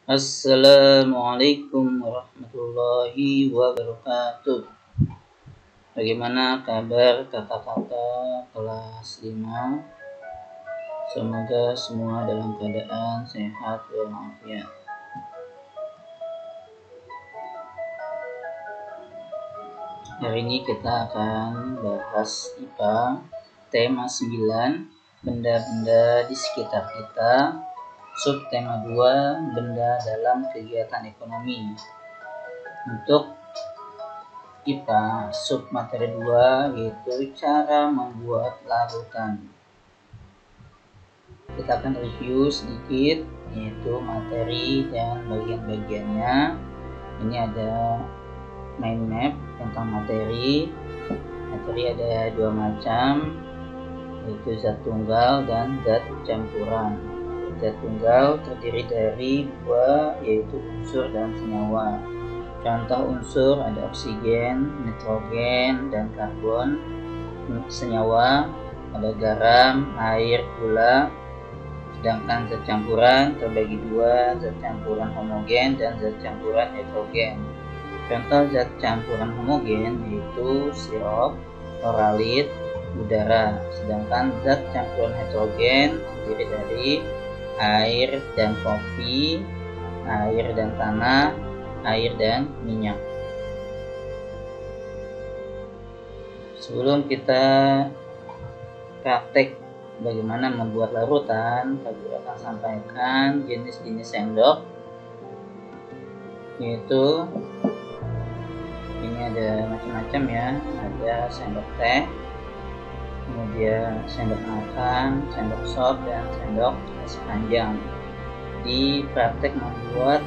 Assalamualaikum warahmatullahi wabarakatuh. Bagaimana kabar kakak-kakak kelas 5? Semoga semua dalam keadaan sehat walafiat. Hari ini kita akan bahas IPA tema 9, benda-benda di sekitar kita. Subtema 2, benda dalam kegiatan ekonomi. Untuk IPA submateri 2 yaitu cara membuat larutan. Kita akan review sedikit yaitu materi dan bagian-bagiannya. Ini ada mind map tentang materi. Materi ada dua macam, yaitu zat tunggal dan zat campuran. Zat tunggal terdiri dari dua, yaitu unsur dan senyawa. Contoh unsur ada oksigen, nitrogen, dan karbon. Senyawa ada garam, air, gula. Sedangkan zat campuran terbagi dua, zat campuran homogen dan zat campuran heterogen. Contoh zat campuran homogen yaitu sirup, oralit, udara. Sedangkan zat campuran heterogen terdiri dari air dan kopi, air dan tanah, air dan minyak. Sebelum kita praktek bagaimana membuat larutan, saya akan sampaikan jenis-jenis sendok, yaitu ini ada macam-macam ya, ada sendok teh, kemudian sendok makan, sendok sop, dan sendok nasi panjang. Di praktek membuat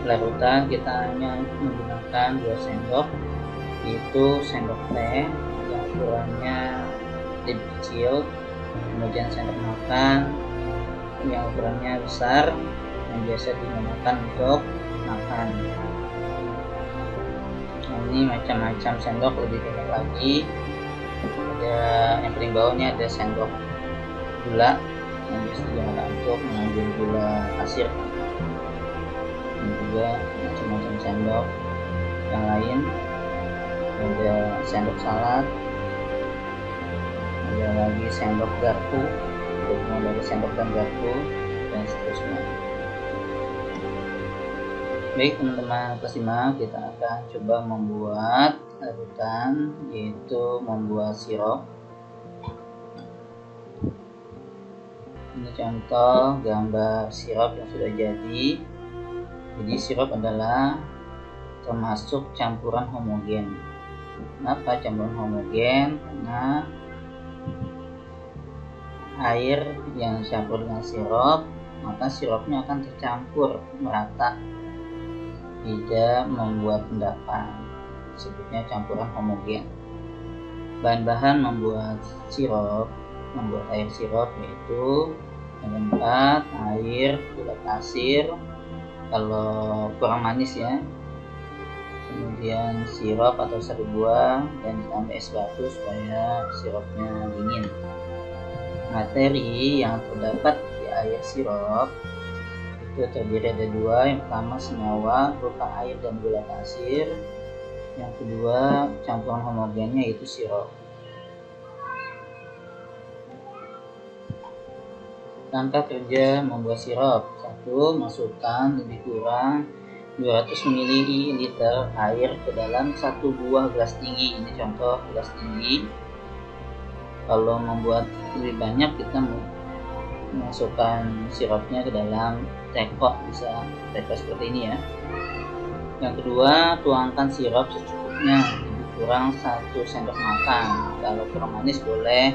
larutan kita hanya menggunakan dua sendok, yaitu sendok teh yang ukurannya lebih kecil, kemudian sendok makan yang ukurannya besar yang biasa digunakan untuk makan. Ini macam-macam sendok lebih banyak lagi. Ada yang paling bawahnya ada sendok gula yang biasa digunakan untuk mengambil gula pasir. Dan juga macam-macam sendok yang lain. Ada sendok salad, ada lagi sendok garpu, gabungan dari sendok dan garpu, dan seterusnya. Baik teman-teman kelas 5, kita akan coba membuat larutan, yaitu membuat sirup. Ini contoh gambar sirup yang sudah jadi. Jadi sirup adalah termasuk campuran homogen. Kenapa campuran homogen? Karena air yang campur dengan sirup, maka sirupnya akan tercampur merata, tidak membuat endapan. Disebutnya campuran homogen. Bahan-bahan membuat sirup, membuat air sirup yaitu ada 4, air, gula pasir, kalau kurang manis ya, kemudian sirup atau serbuk buah, dan ditambah es batu supaya sirupnya dingin. Materi yang terdapat di air sirup itu terdiri ada dua. Yang pertama senyawa berupa air dan gula pasir. Yang kedua campuran homogennya yaitu sirup. Langkah kerja membuat sirup. 1. Masukkan lebih kurang 200 ml air ke dalam 1 buah gelas tinggi. Ini contoh gelas tinggi. Kalau membuat lebih banyak, kita masukkan sirupnya ke dalam teko, bisa teko seperti ini ya. Yang kedua, tuangkan sirup secukupnya, lebih kurang 1 sendok makan. Kalau kurang manis boleh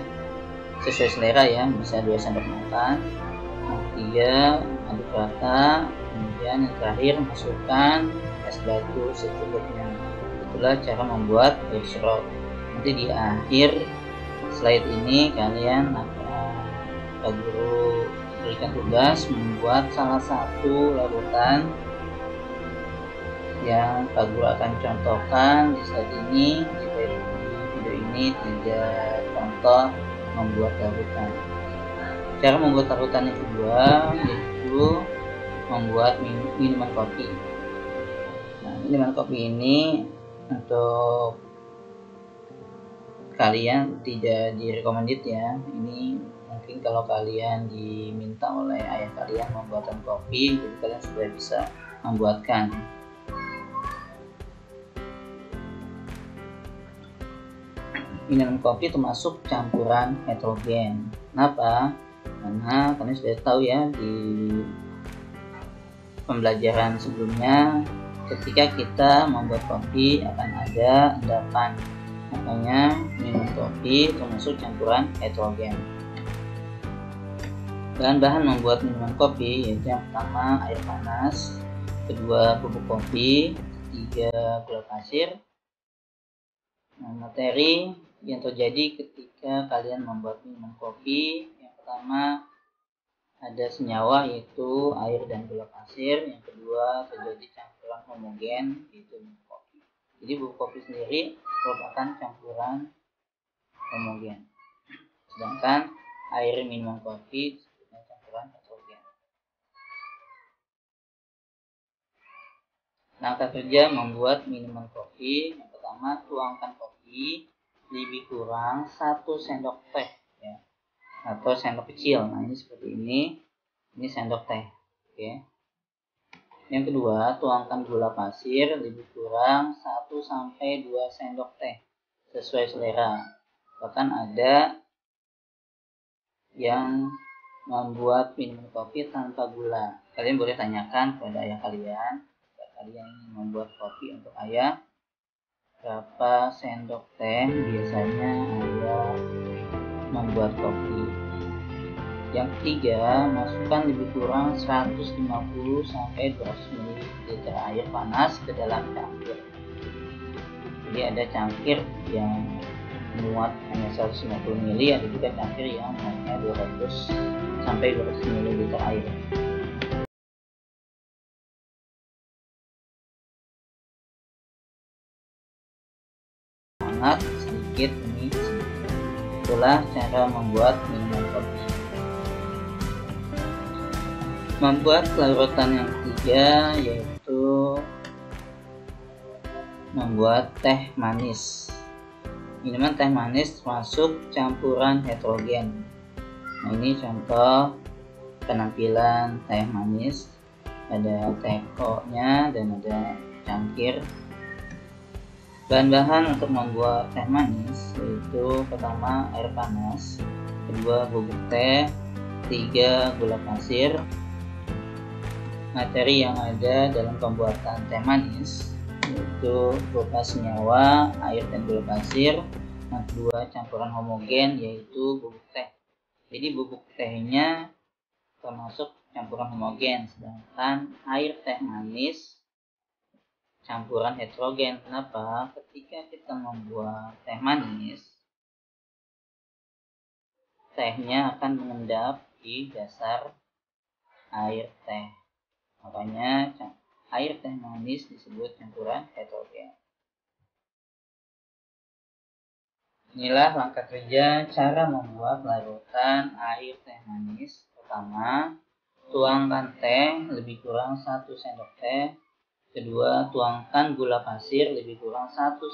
sesuai selera ya, bisa 2 sendok makan. Yang ketiga, aduk rata. Kemudian yang terakhir, masukkan es batu secukupnya. Itulah cara membuat air sirup. Nanti di akhir slide ini kalian akan Pak Guru berikan tugas membuat salah satu larutan yang Pak Guru akan contohkan di slide ini. Jika di video ini tidak contoh membuat larutan. Cara membuat larutan yang kedua yaitu membuat minuman kopi. Nah, minuman kopi ini untuk kalian tidak direkomended ya. Ini mungkin kalau kalian diminta oleh ayah kalian membuatkan kopi, jadi kalian sudah bisa membuatkan. Minuman kopi termasuk campuran heterogen. Kenapa? Karena kalian sudah tahu ya di pembelajaran sebelumnya, ketika kita membuat kopi akan ada endapan. Makanya minum kopi termasuk campuran heterogen. Bahan-bahan membuat minuman kopi yaitu yang pertama air panas, kedua bubuk kopi, ketiga gula pasir. Nah, materi yang terjadi ketika kalian membuat minuman kopi, yang pertama ada senyawa yaitu air dan gula pasir, yang kedua terjadi campuran homogen yaitu bubuk kopi. Jadi bubuk kopi sendiri merupakan campuran homogen, sedangkan air minuman kopi disebutnya campuran heterogen. Langkah kerja membuat minuman kopi, yang pertama tuangkan kopi lebih kurang 1 sendok teh ya, atau sendok kecil. Nah, ini seperti ini sendok teh. Oke. Yang kedua, tuangkan gula pasir lebih kurang 1-2 sendok teh sesuai selera. Bahkan ada yang membuat minuman kopi tanpa gula. Kalian boleh tanyakan kepada ayah kalian, jika kalian ingin membuat kopi untuk ayah, berapa sendok teh biasanya ayah membuat kopi. Yang ketiga, masukkan lebih kurang 150-200 ml air panas ke dalam cangkir. Jadi ada cangkir yang muat hanya 150 ml, ada juga cangkir yang muatnya 200-200 ml air. Hangat sedikit demi sedikit. Itulah cara membuat minuman kopi. Membuat larutan yang ketiga yaitu membuat teh manis. Minuman teh manis termasuk campuran heterogen. Nah, ini contoh penampilan teh manis. Ada teko-nya dan ada cangkir. Bahan-bahan untuk membuat teh manis yaitu pertama air panas, kedua bubuk teh, ketiga gula pasir. Materi yang ada dalam pembuatan teh manis yaitu berupa senyawa, air dan gula pasir. Yang kedua campuran homogen yaitu bubuk teh. Jadi bubuk tehnya termasuk campuran homogen, sedangkan air teh manis campuran heterogen. Kenapa? Ketika kita membuat teh manis, tehnya akan mengendap di dasar air teh. Makanya air teh manis disebut campuran heterogen. Inilah langkah kerja cara membuat larutan air teh manis. Pertama, tuangkan teh lebih kurang 1 sendok teh. Kedua, tuangkan gula pasir lebih kurang 1-2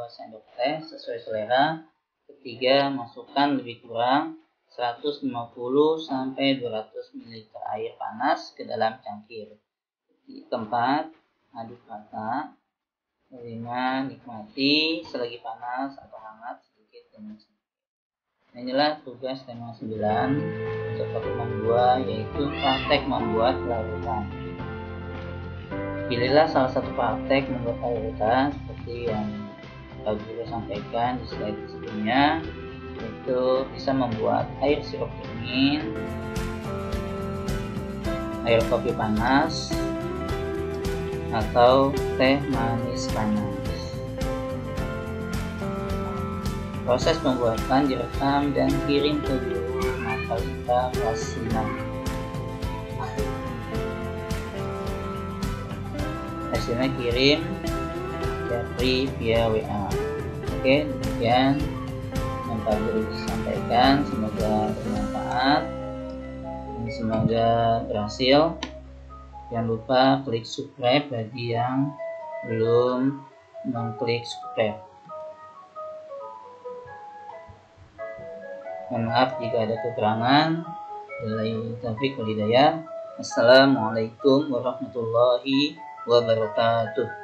sendok teh sesuai selera. Ketiga, masukkan lebih kurang 150-200 ml air panas ke dalam cangkir. Keempat, aduk rata. Kelima, nikmati selagi panas atau hangat sedikit demi sedikit. Inilah tugas tema 9 untuk pertemuan 2, yaitu praktek membuat larutan. Pilihlah salah satu praktek membuat larutan seperti yang Pak Guru sampaikan di slide sebelumnya, yaitu bisa membuat air sirup dingin, air kopi panas, atau teh manis panas. Proses pembuatan direkam dan kirim ke guru Matalita kelas 9. Hasilnya kirim Japri via WA. Oke, demikian yang Pak Guru sampaikan. Semoga bermanfaat dan semoga berhasil. Jangan lupa klik subscribe bagi yang belum mengklik subscribe. Mohon maaf jika ada kekurangan. Wabillahi taufiq wal hidayah. Assalamualaikum warahmatullahi wabarakatuh.